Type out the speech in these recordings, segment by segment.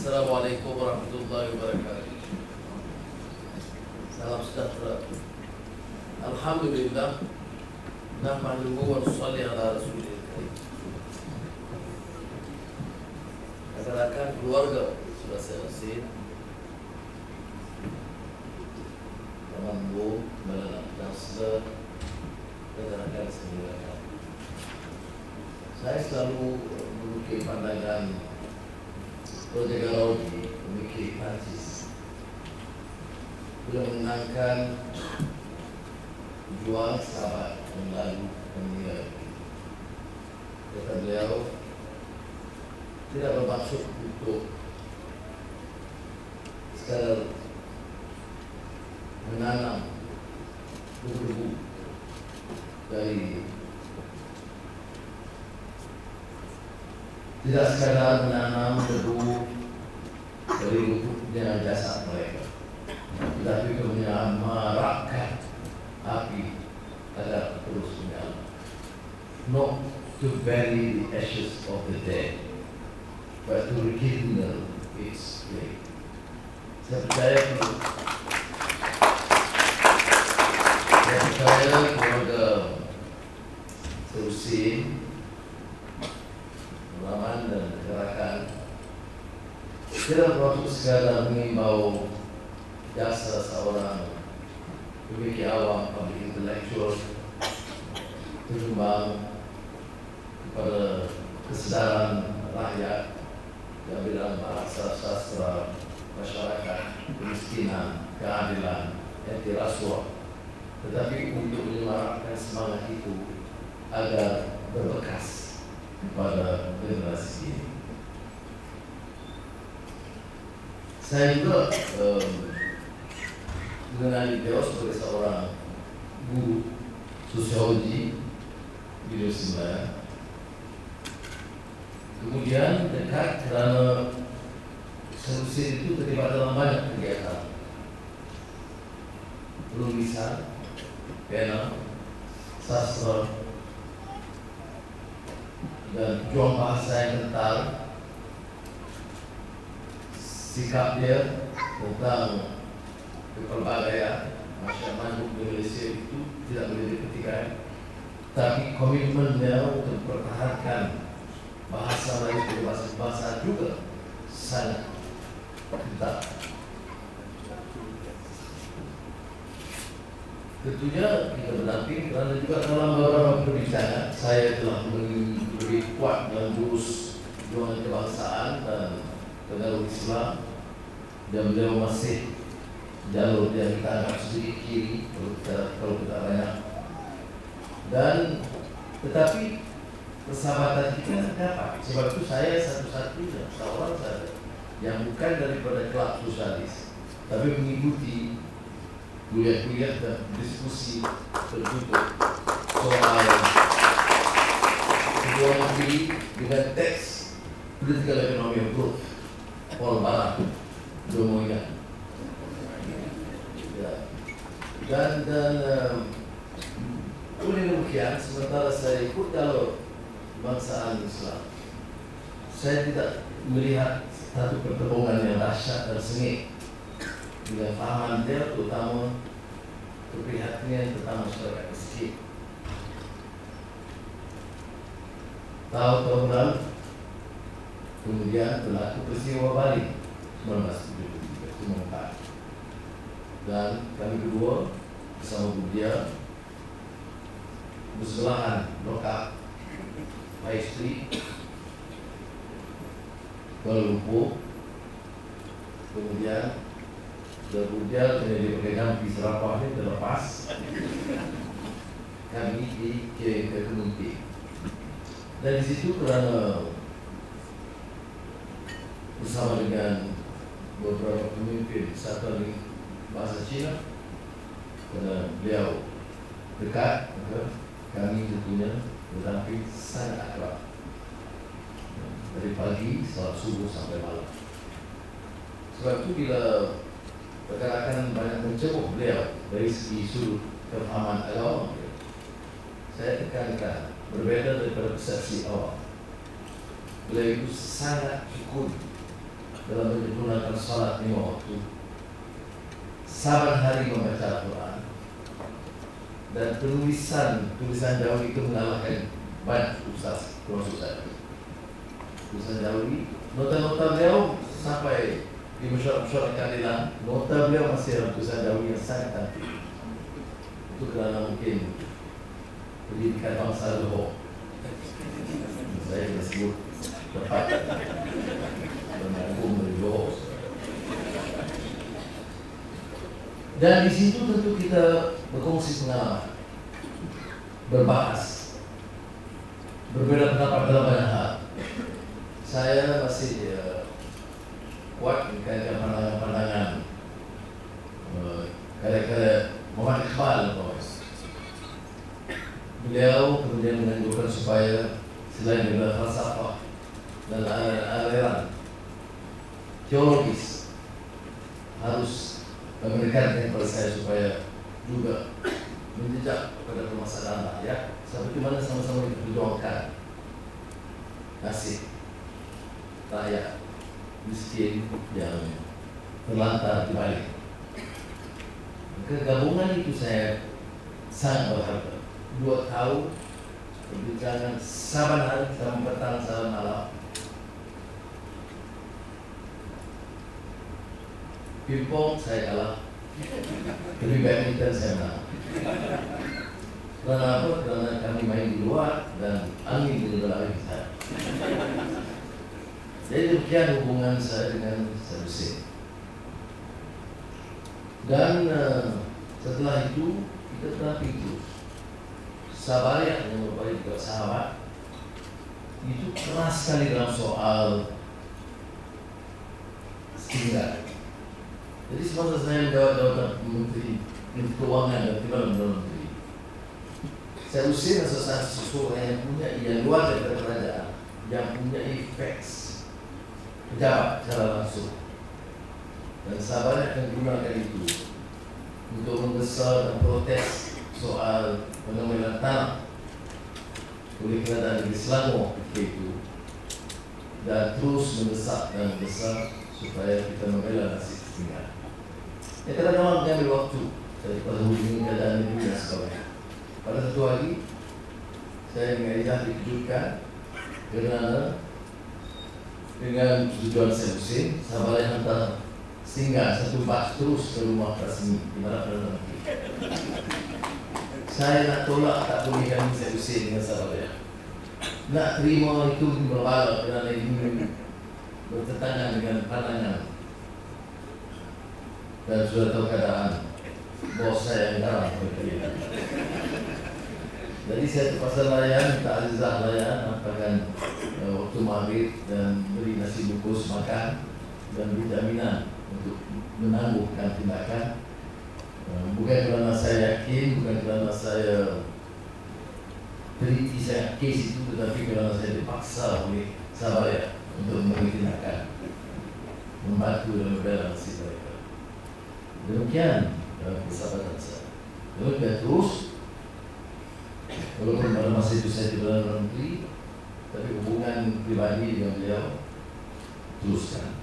Assalamualaikum warahmatullahi wabarakatuh. Salam sejahtera. Alhamdulillah. Nahmaduhu wa nusalli ala rasulil karim. Rekan-rekan keluarga sudah saya usin. Teman Bu, Melana Kansler, rekan-rekan semua. Saya selalu memiliki pandangan Roger Galaudy, pemikir Prancis, beliau mengenangkan juang sahabat yang lalu dan meninggal. Kata beliau, tidak bermaksud untuk sekadar menanam debu dari, tidak sekadar menanam debu dari luputnya jasad mereka, tetapi kemudian marakkan api agar terus menyala. Not to bury the ashes of the dead, but to rekindle its flame. Saya percaya keluarga Seusin, Raman dan gerakan tidak bermaksud sekadar mengimbau jasa seorang pemikir awam, public intellectual, menyumbang kepada kesadaran rakyat dalam bidang bahasa, sastra, masyarakat, kemiskinan, keadilan, anti rasuah, tetapi untuk menyemarakkan semangat itu agar berbekas pada generasi ini. Saya juga mengenali beliau sebagai seorang guru sosiologi di Indonesia. Kemudian dekat karena Seusin itu terlibat dalam banyak kegiatan, penulisan, pena, sastra, dan juang bahasa yang kental. Sikap dia tentang kepelbagaian masyarakat Indonesia itu tidak boleh diperhatikan, tapi komitmennya untuk mempertahankan bahasa Melayu sebagai bahasa juga sangat kental. Tentunya kita berdamping kerana juga dalam beberapa perbincangan saya telah memberi kuat dalam jurus perjuangan kebangsaan dan pengaruh Islam, dan beliau masih jalur yang kita anggap sedikit kiri kalau kita banyak. Dan tetapi persahabatan kita dapat, sebab itu saya satu-satunya seorang saja yang bukan daripada kelab sosialis, tapi mengikuti kuliah-kuliah dan diskusi tertutup soal luar negeri dengan teks Political Economy of Growth, Paul Barat, Domoya. Dan oleh demikian, sementara saya ikut jalur kebangsaan Islam, saya tidak melihat satu pertemuan yang dahsyat dan sengit dengan pahaman dia, terutama keprihatinannya tentang masyarakat miskin. Tahun lalu kemudian berlaku peristiwa Bali 1973, dan kami berdua bersama Budia bersebelahan lokap High Street Kuala Lumpur. Kemudian Budia menjadi pegang di Serapah ini terlepas, kami di Kemunti. Dan di situ kerana bersama dengan beberapa pemimpin satu lagi bahasa Cina, kerana beliau dekat, maka kami tentunya berdamping sangat akrab dari pagi salat subuh sampai malam. Sebab itu bila rekan-rekan banyak mencemuh beliau dari segi sudut kefahaman agama, saya tekankan berbeda daripada persepsi awam. Beliau itu sangat cukup dalam menyempurnakan salat 5 waktu, saban hari membaca Al-Quran, dan tulisan Jawi itu mengalahkan banyak ustaz termasuk saya. Tulisan Jawi, nota-nota beliau sampai di mesyuarat keadilan, nota beliau masih dalam tulisan Jawi yang sangat cantik. Itu kerana mungkin pendidikan bangsa Johor. Saya kena sebut tepat Penanggung dari Johor. Dan di situ tentu kita berkongsi pengalaman, berbahas, berbeda pendapat dalam banyak hal. Saya masih kuat dengan pandangan kira-kira Muhammad Iqbal. Beliau kemudian menganjurkan supaya selain daripada falsafah dan aliran teologis, harus memberikan kepada saya supaya juga menjejak kepada permasalahan rakyat, seperti mana sama-sama diperjuangkan nasib rakyat miskin yang terlantar di balik. Kegabungan itu saya sangat berharga. 2 tahun perbincangan saban hari, saban petang, saban malam. Pingpong saya kalah, tapi badminton saya menang. Karena apa? Karena kami main di luar dan angin di dalam saya. Jadi demikian hubungan saya dengan Sanusi. Dan setelah itu kita telah pintu Sabaria yang merupakan juga sahabat itu keras sekali dalam soal tinggal. Jadi semasa saya menjawab jawatan Menteri Keuangan dan Timbalan Perdana Menteri, saya usir sesuatu yang punya yang luar daripada kerajaan, yang punya facts pejabat secara langsung, dan Sabaria akan gunakan itu untuk menggesa dan protes soal pengambilan tanah oleh kerajaan negeri Selangor ketika itu, dan terus mendesak dan mendesak supaya kita membela nasib tinggal. Ya, kadang-kadang mengambil waktu daripada hubungan keadaan negeri dan sebagainya. Pada satu hari saya dengan Ijah dikejutkan kerana dengan tujuan saya Hussein, Sabaria hantar singgah satu bas terus ke rumah Prasini di Barat Perdana Menteri. Saya nak tolak, tak boleh kami saya Hussein dengan Sabaria. Nak terima itu berbalik kerana ini bertentangan dengan pandangan. Dan sudah tahu keadaan bos saya yang garang berkeliling. Jadi saya terpaksa layan, minta Azizah layan, nampakkan waktu maghrib dan beri nasi bungkus makan dan beri jaminan untuk menangguhkan tindakan. Bukan kerana saya yakin, bukan kerana saya teliti saya kes itu, tetapi kerana saya dipaksa oleh Sabaria untuk memberi tindakan, membantu dan membela nasib mereka. Demikian persahabatan saya. Demikian terus, walaupun pada masa itu saya di Perdana Menteri, tapi hubungan pribadi dengan beliau teruskan.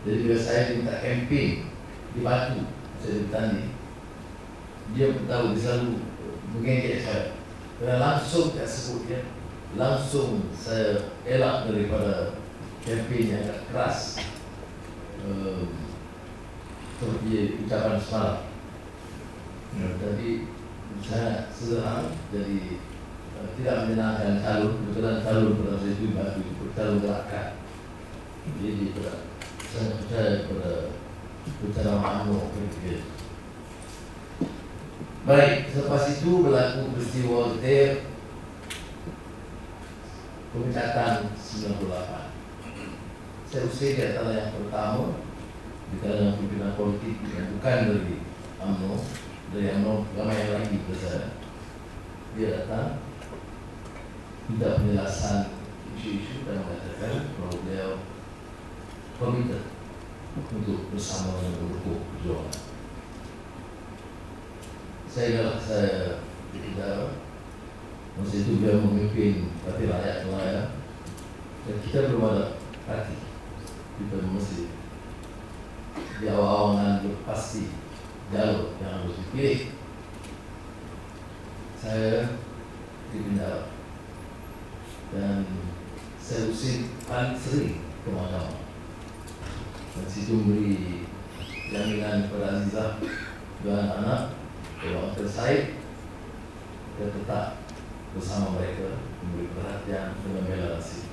Jadi bila saya minta campaign di Batu, saya ditanya, dia tahu, dia selalu mengejek saya. Kerana langsung saya sebut dia, langsung saya elak daripada campaign yang agak keras, seperti ucapan semalam. Jadi sangat sederhana, jadi tidak menyenangkan calon. Kebetulan calon pada saya itu Batu itu calon gerakan. Jadi saya percaya pada ucapan makmur ketika. Baik, selepas itu berlaku peristiwa getir pemecatan 98. Saya usir di antara yang pertama di kalangan pimpinan politik yang bukan dari UMNO, dari UMNO ramai yang lagi bersama. Dia datang minta penjelasan isu-isu dan mengatakan bahawa beliau komited untuk bersama dengan mendukung perjuangan. Saya tidak, masa itu beliau memimpin Parti Rakyat Melayu dan kita belum ada parti. kita mesti di awal-awal pasti jalur yang harus dipilih. Saya di penjara dan saya usir paling sering ke mahkamah. Dan situ beri jaminan kepada Azizah dan anak bahwa saya tetap bersama mereka, memberi perhatian dan membela nasib.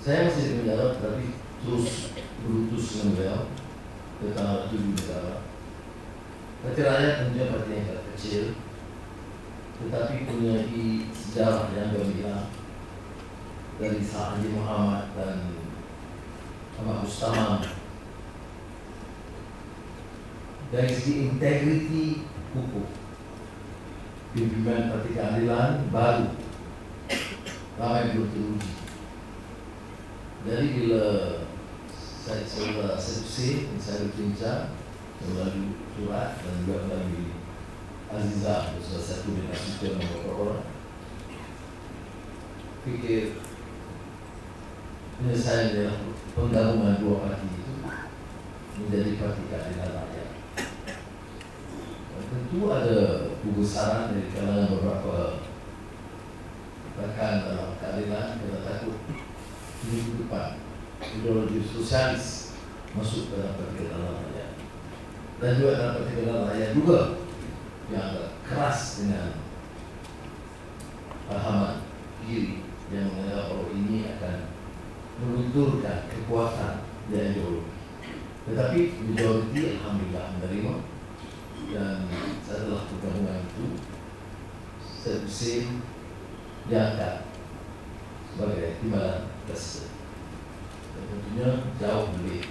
Saya masih di penjara, tapi terus berutus dengan beliau ke tanggal 7 negara. Parti Rakyat tentunya parti yang kecil, tetapi punya sejarah yang gemilang dari Haji Muhammad dan Ahmad Mustamam. Dari segi integriti hukum, pimpinan Parti Keadilan baru ramai belum teruji. Jadi bila saya usir, saya berbincang melalui surat dan juga melalui Azizah, salah satu dari asisten beberapa orang, fikir penyelesaian dalam penggabungan dua parti itu menjadi Parti Keadilan Rakyat. Tentu ada kebesaran dari kalangan beberapa rekan dalam keadilan kita takut minggu depan ideologi sosialis masuk dalam Parti Keadilan Rakyat, dan juga dalam Parti Keadilan Rakyat juga yang agak keras dengan pahaman kiri yang menganggap bahwa ini akan melunturkan kekuatan dan ideologi. Tetapi majoriti alhamdulillah menerima, dan setelah pergabungan itu saya usir diangkat sebagai timbalan presiden. Dan tentunya jauh lebih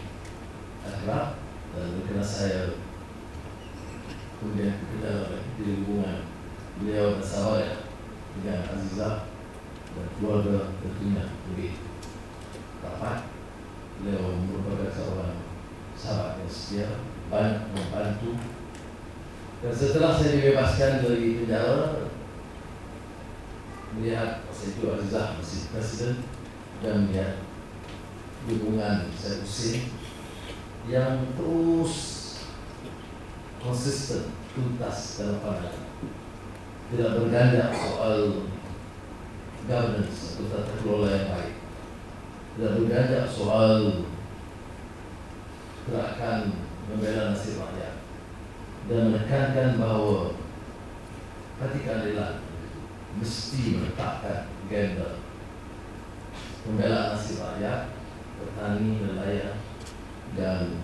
akrab, dan karena saya kemudian kita di hubungan beliau dan sahabat dengan Azizah dan keluarga tentunya lebih rapat. Beliau merupakan seorang sahabat yang setia, banyak membantu. Dan setelah saya dibebaskan dari penjara, melihat saya itu Azizah masih presiden dan melihat hubungan saya usir yang terus konsisten, tuntas dalam pandangan, tidak berganjak soal governance atau tata kelola yang baik, tidak berganjak soal gerakan membela nasib rakyat, dan menekankan bahawa Parti Keadilan mesti meletakkan agenda membela nasib rakyat, petani, nelayan, dan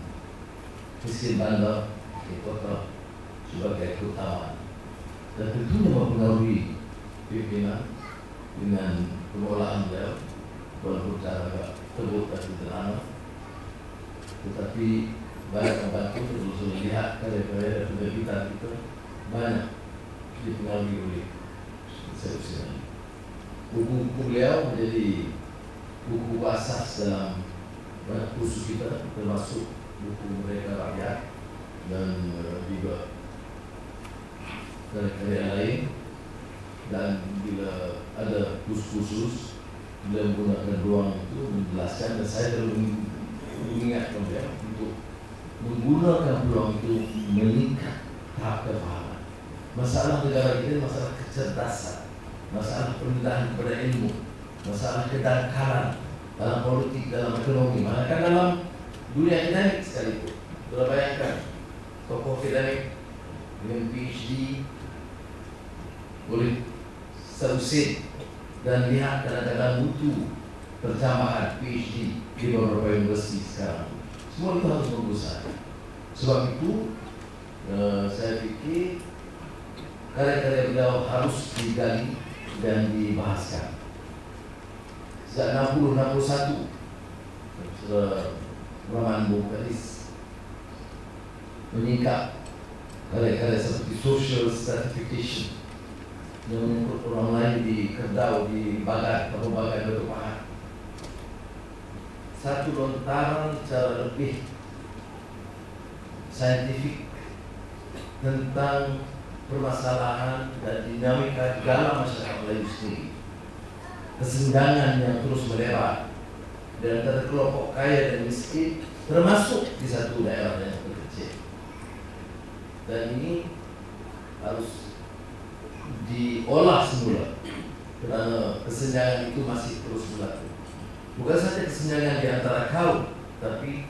miskin bandar di kota sebagai keutamaan. Dan tentunya mempengaruhi pimpinan dengan pengelolaan beliau walaupun cara agak terbuk dan sederhana, tetapi banyak membantu terus melihat karya-karya dan penerbitan kita banyak dipengaruhi oleh saya. Buku-buku beliau menjadi buku asas dalam banyak kursus kita, termasuk buku Mereka Rakyat dan juga karya lain. Dan bila ada kursus beliau menggunakan ruang itu menjelaskan, dan saya terlalu mengingatkan beliau untuk menggunakan peluang itu meningkat tahap kefahaman. Masalah negara kita masalah kecerdasan, masalah perendahan kepada ilmu, masalah kedangkalan dalam politik, dalam ekonomi, bahkan dalam dunia akademik sekalipun. Sudah bayangkan tokoh akademik dengan PhD boleh seusir, dan lihat kadang-kadang butuh pertambahan PhD di beberapa universiti sekarang. Semua itu harus berusaha. Sebab itu saya pikir karya-karya beliau harus digali dan dibahaskan. Sejak 60-61 Rahman Bukharis menyingkap karya-karya seperti social stratification yang menyangkut orang lain di Kerbau, di Bagat, Kampung Bagat, Batu Pahat. Satu lontaran secara lebih saintifik tentang permasalahan dan dinamika dalam masyarakat Melayu sendiri. kesenjangan yang terus melebar di antara kelompok kaya dan miskin, termasuk di satu daerah yang terkecil. Dan ini harus diolah semula, karena kesenjangan itu masih terus berlaku. Bukan saja kesenjangan di antara kaum, tapi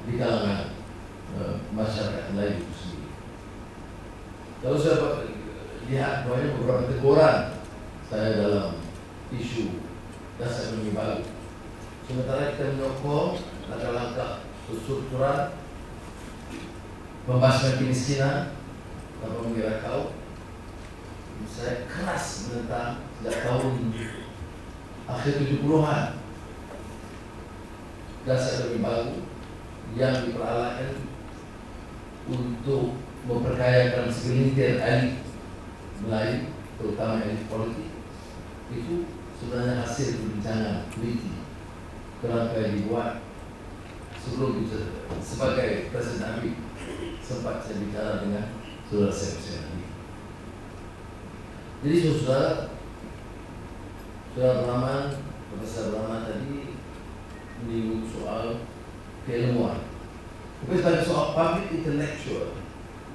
di kalangan masyarakat Melayu itu sendiri. Kalau saya lihat banyak beberapa teguran saya dalam isu dasar ekonomi baru, sementara kita menyokong langkah-langkah struktural membasmi kemiskinan tanpa mengira kaum, saya keras menentang sejak tahun akhir 70-an dasar ekonomi baru yang diperalakan untuk memperkayakan segelintir elit Melayu, terutama elit politik. Itu sebenarnya hasil perbincangan teliti kerangka dibuat sebelum sebagai Presiden Habib. Sempat saya bicara dengan saudara saya Habib. Jadi saudara Rahman, Profesor Rahman tadi menyinggung soal keilmuan. Tapi sebagai soal public intellectual,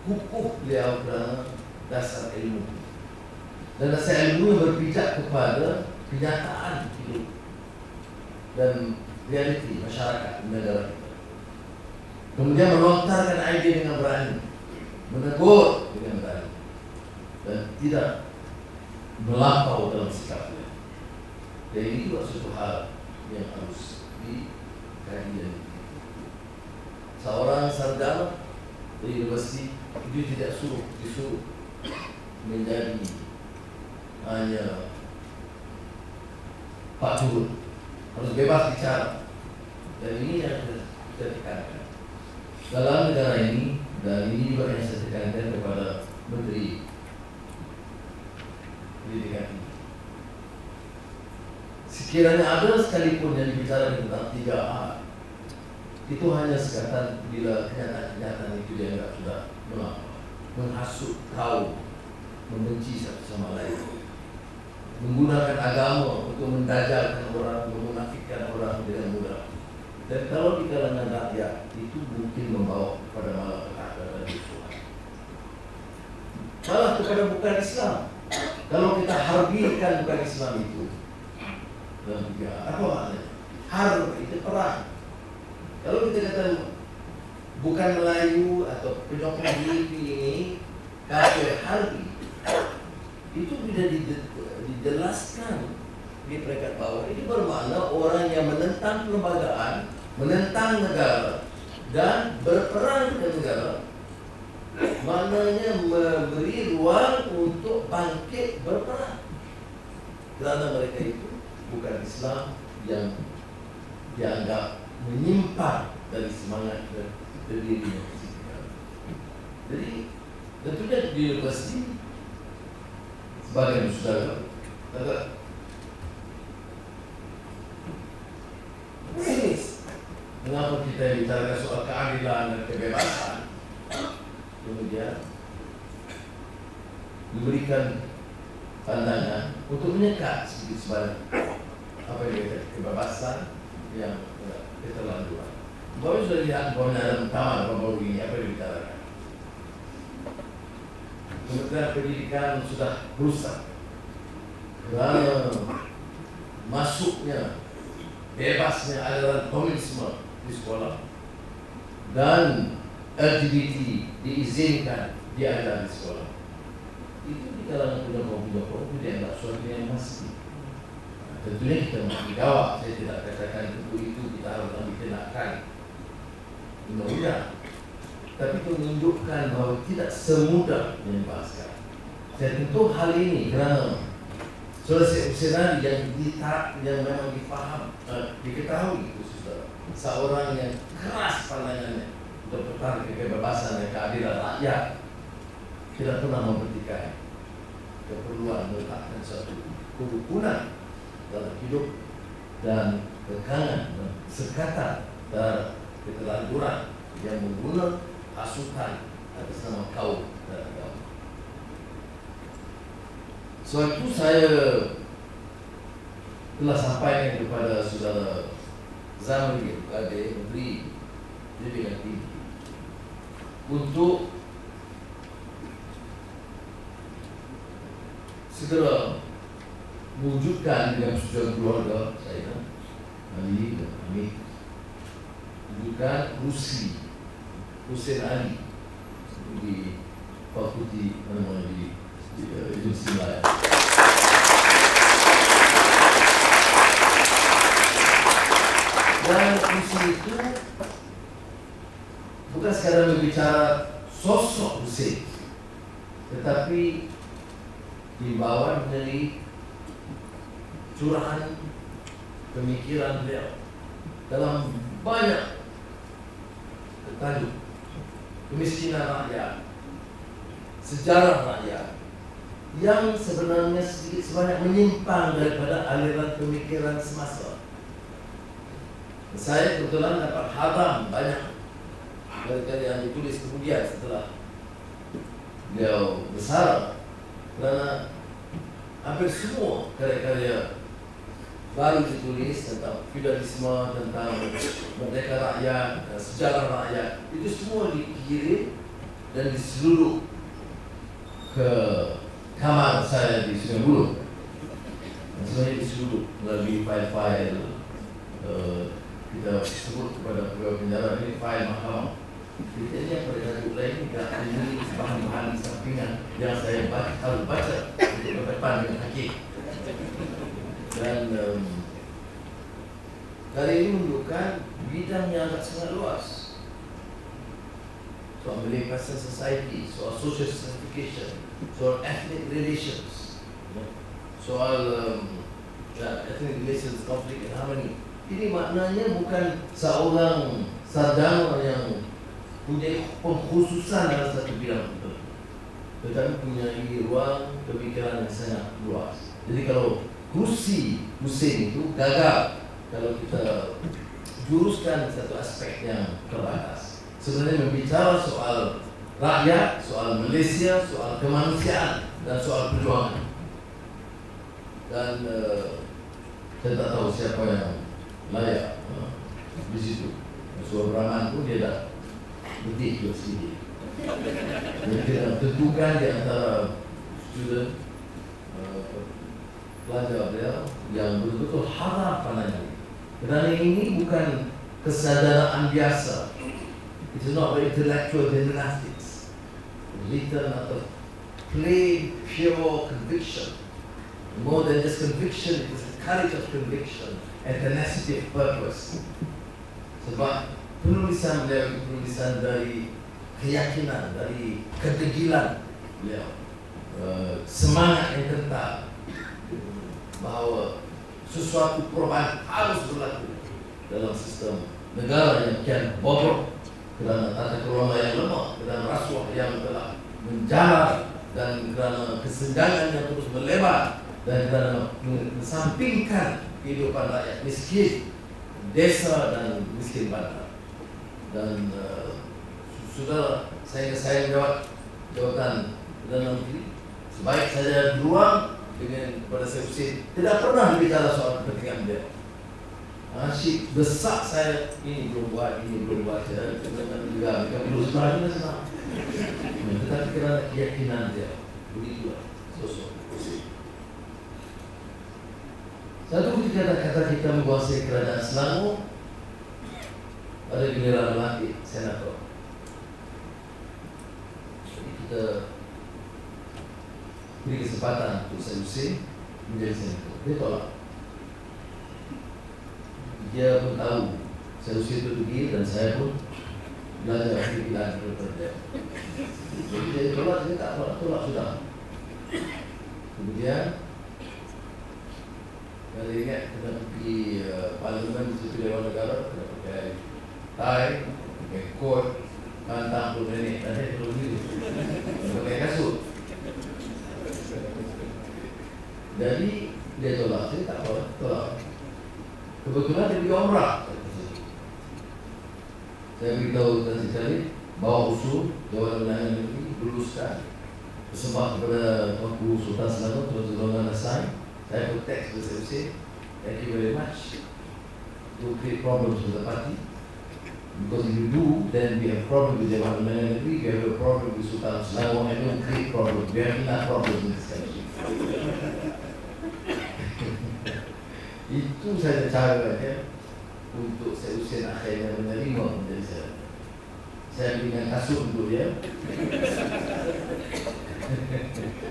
kukuh beliau kerana dasar ilmu. Dan dasar ilmu yang berpijak kepada kenyataan hidup dan realiti masyarakat negara kita. Kemudian melontarkan ide dengan berani, menegur dengan berani, dan tidak melampau dalam sikapnya. Dan ini juga suatu hal yang harus dikaji dan seorang sarjana dari universiti itu tidak disuruh menjadi hanya Pak Turut, harus bebas bicara. Dan ini yang kita tekankan dalam negara ini, dan ini juga yang saya tekankan kepada Menteri Pendidikan ini. Sekiranya ada sekalipun yang bicara tentang 3A, itu hanya sekadar bila kenyataan itu dianggap sudah menghasut kaum, membenci satu sama lain, menggunakan agama untuk mendajalkan orang, memunafikkan orang dengan mudah. Dan kalau di kalangan rakyat itu mungkin membawa kepada malapetaka dan Tuhan. Malah kepada bukan Islam. Kalau kita harbikan bukan Islam itu, dan juga apa maknanya? Harb itu perang. Kalau kita kata bukan Melayu atau penyokong diri ini kafir harbi, itu tidak dijelaskan di peringkat bawah. Ini bermakna orang yang menentang kelembagaan, menentang negara dan berperang dengan negara, maknanya memberi ruang untuk bangkit berperang. Kerana mereka itu bukan Islam yang dianggap menyimpang dari semangat dan dirinya. Jadi tentunya di universiti sebagai saudara agak sinis. Mengapa kita bicara soal keadilan dan kebebasan, kemudian memberikan pandangan untuk menyekat sedikit sebanyak apa yang dia kebebasan yang keterlaluan. Bapak sudah lihat dalam taman baru ini apa yang dibicarakan. Kementerian Pendidikan sudah rusak kerana masuknya bebasnya aliran komunisme di sekolah dan LGBT diizinkan diajar di sekolah. Itu di kalangan penyokong dianggap suatu yang pasti. Tentunya kita mesti jawab. Saya tidak katakan itu kita harus ambil tindakan undang-undang, tapi itu menunjukkan bahawa tidak semudah yang dibahaskan. Saya tentu hal ini kerana sosial yang memang diketahui itu sudah seorang yang keras pandangannya untuk bertahan kebebasan dan keadilan rakyat, tidak pernah mempertikai keperluan meletakkan suatu kerukunan dalam hidup dan kekangan dan sekatan dan keterlanjuran yang menggunakan hasutan atas nama kaum dan agama. Sebab itu saya telah sampaikan kepada saudara Zamri Ade Menteri Pendidikan Tinggi untuk segera mewujudkan dengan persetujuan keluarga saya, Ali dan Hamid, mewujudkan kursi Hussein Ali di Fakulti di Universiti Melayu. Dan kursi itu bukan sekadar berbicara sosok Hussein, tetapi dibawa dari curahan pemikiran beliau dalam banyak tajuk: kemiskinan rakyat, sejarah rakyat, yang sebenarnya sedikit sebanyak menyimpang daripada aliran pemikiran semasa. Saya kebetulan dapat hatam banyak karya yang ditulis kemudian setelah beliau besar, karena hampir semua karya-karya baru ditulis tentang feudalisme, tentang merdeka rakyat, sejarah rakyat, itu semua dikirim dan diseluruh ke kamar saya di Sungai Buloh. Sebenarnya diseluruh melalui file-file kita sebut kepada pegawai penjara, ini file mahkamah. Kita ini yang pada tajuk lain tidak ini bahan-bahan sampingan yang saya harus baca untuk berdepan dengan hakim. Dan kali ini menunjukkan bidang yang sangat luas. Soal Malay Passion Society, soal social stratification, soal ethnic relations, soal ethnic relations, conflict and harmony. Ini maknanya bukan seorang sarjana yang punya pengkhususan dalam satu bidang tertentu, tetapi punya ruang pemikiran yang sangat luas. Jadi kalau kursi Hussein itu gagal kalau kita juruskan satu aspek yang terbatas. Sebenarnya berbicara soal rakyat, soal Malaysia, soal kemanusiaan, dan soal perjuangan. Dan saya tak tahu siapa yang layak di situ. Soal Rahman pun dia dah betik ke sini. Jadi kita tentukan di antara student pelajar dia yang betul-betul harap pandangan. Kerana ini bukan kesadaran biasa. It's not very intellectual gymnastics. Written out of plain, pure conviction. More than just conviction, it is the courage of conviction and tenacity of purpose. Sebab penulisan beliau itu penulisan dari keyakinan, dari kedegilan beliau, semangat yang kental bahawa sesuatu perubahan harus berlaku dalam sistem negara yang kian bobrok kerana tata kelola yang lemah, kerana rasuah yang telah menjalar, dan kerana kesenjangan yang terus melebar, dan kerana mengesampingkan kehidupan rakyat miskin desa dan miskin bandar. Dan sudah saya menjawab jawatan Perdana Menteri, sebaik saja beruang dengan kepada saya Hussein tidak pernah berbicara soal kepentingan dia. Asyik besak saya, ini belum buat, saya juga belum sebenarnya senang. Tetapi kerana keyakinan dia, begitulah sosok Hussein. Satu ketika kata kita menguasai kerajaan Selangor, pada giliran melantik senator. Jadi kita beri kesempatan untuk saya Hussein menjadi senator. Dia tolak. Dia pun tahu saya Hussein itu pergi, dan saya pun belajar aktivitas daripada dia. Jadi dia tolak, dia tak tolak sudah. Kemudian kalau ingat kena pergi parlimen di Dewan Negara, kena pakai tie, pakai coat, pantang pun nenek, dan dia perlu diri, pakai kasut. Jadi dia tolak, saya tak apa, tolak. Kebetulan dia pergi umrah. Saya beritahu dan sekali bawa usul Dewan Undangan Negeri, luluskan, bersembah kepada Tuanku Sultan Selangor, Tuan Zul Nasai. Saya pun teks kepada Hussein, thank you very much. You create problems with the party. Because if you do, then we have a problem with Dewan Negeri, we have a problem with Sultan Selangor, and don't create problems. We have enough problems in this country. Itu saja caranya untuk Syed Hussein akhirnya menerima menjadi saya. Saya berikan kasut untuk dia.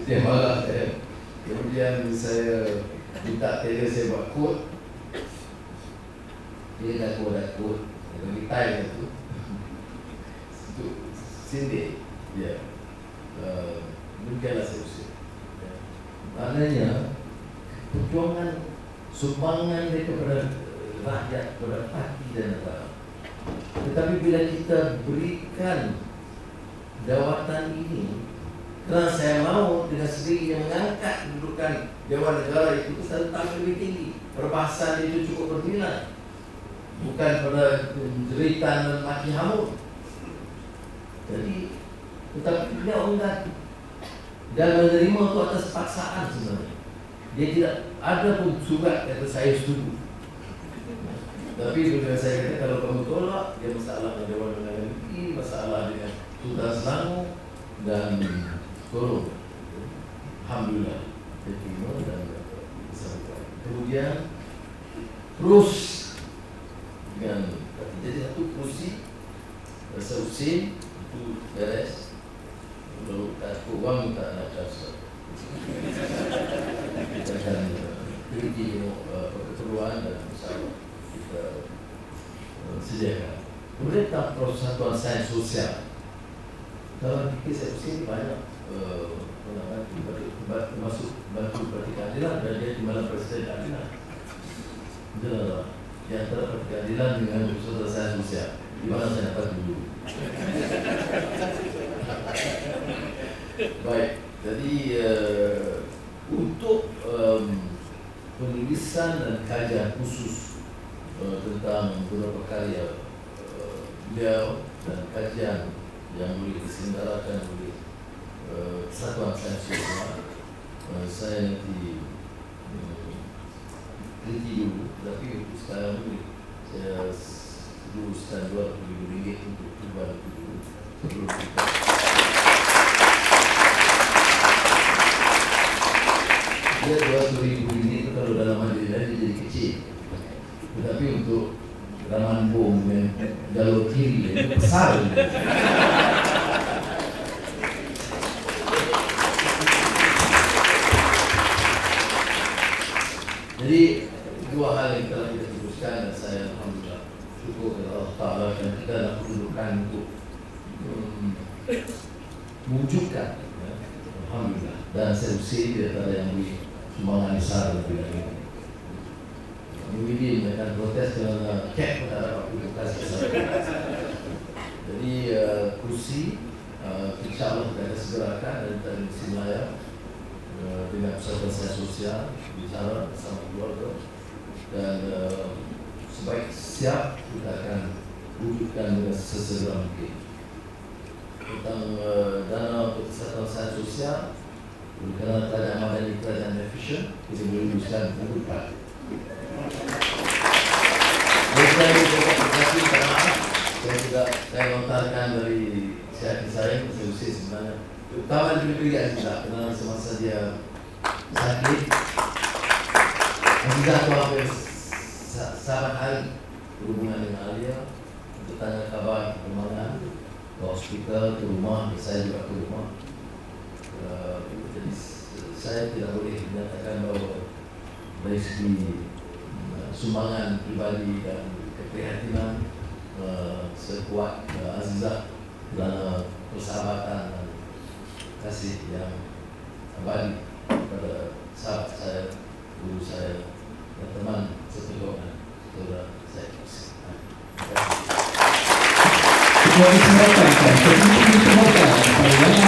Dia marah saya. Kemudian saya minta dia saya buat kod. Dia dah buat kod. Bagi time itu untuk sindik ya, demikianlah saya usia. Maknanya perjuangan sumbangan dia kepada rakyat, kepada parti dan negara. Tetapi bila kita berikan jawatan ini, kerana saya mahu dengan sendiri yang mengangkat kedudukan Dewan Negara itu tentang lebih tinggi, perbahasan itu cukup bernilai. Bukan pada jeritan dan maki hamur. Jadi, tetapi beliau enggak dan menerima itu atas paksaan sebenarnya. Dia tidak ada pun surat kata saya setuju. Tapi bila saya kata kalau kamu tolak, dia masalah dengan Dewan Negeri, masalah dengan Sultan Selangor dan tolong. Alhamdulillah, dia terima dan disampaikan. Kemudian terus dengan jadi satu kursi selesai itu beres, lalu aku uang tak nak transfer. Kita akan beri keperluan dan insyaAllah kita sediakan. Kemudian tentang Persatuan Sains Sosial. Dalam fikir saya banyak termasuk bantu parti keadilan dan dia di mana Presiden keadilan. Itulah di antara parti keadilan dengan Persatuan Sains Sosial. Di mana saya dapat dulu. Baik, jadi untuk penulisan dan kajian khusus tentang beberapa karya beliau dan kajian yang boleh diselenggarakan oleh Persatuan Sains Sosial, saya nanti teliti dulu. Tapi untuk sekarang ini saya luruskan RM20,000 untuk perubahan itu dulu sebelum kita. Dia RM20,000 itu kalau dalam majlis lain jadi kecil. Tetapi untuk Raman Bom dan jalur kiri itu besar. Jadi dua hal yang telah kita teruskan dan saya alhamdulillah syukur kepada Allah Taala dan kita dalam kedudukan untuk mewujudkan alhamdulillah. Dan saya usia di antara yang beri sumbangan besar lebih lagi. Mungkin akan protes kerana cap pada aktivitas saya. Jadi kursi insyaAllah kita akan segerakan dan kita akan Melaya dengan Persatuan Sains Sosial bicara bersama keluarga dan sebaik siap kita akan wujudkan dengan sesegera mungkin. Tentang dana untuk Persatuan Sains Sosial kerana tak ada amalan iklan dan efisien, kita boleh uruskan dengan cepat. Saya juga saya lontarkan dari siapa saya sebenarnya utama diberi Aziza kerana semasa dia sakit Aziza tu hampir sahabat hari berhubungan dengan Alia untuk tanya kabar perkembangan ke hospital, ke rumah, saya juga ke rumah. Jadi saya tidak boleh menyatakan bahawa dari segi sumbangan pribadi dan keprihatinan sekuat Azizah dalam persahabatan dan kasih yang abadi kepada sahabat saya, guru saya dan teman seperjuangan saudara saya. Terima kasih.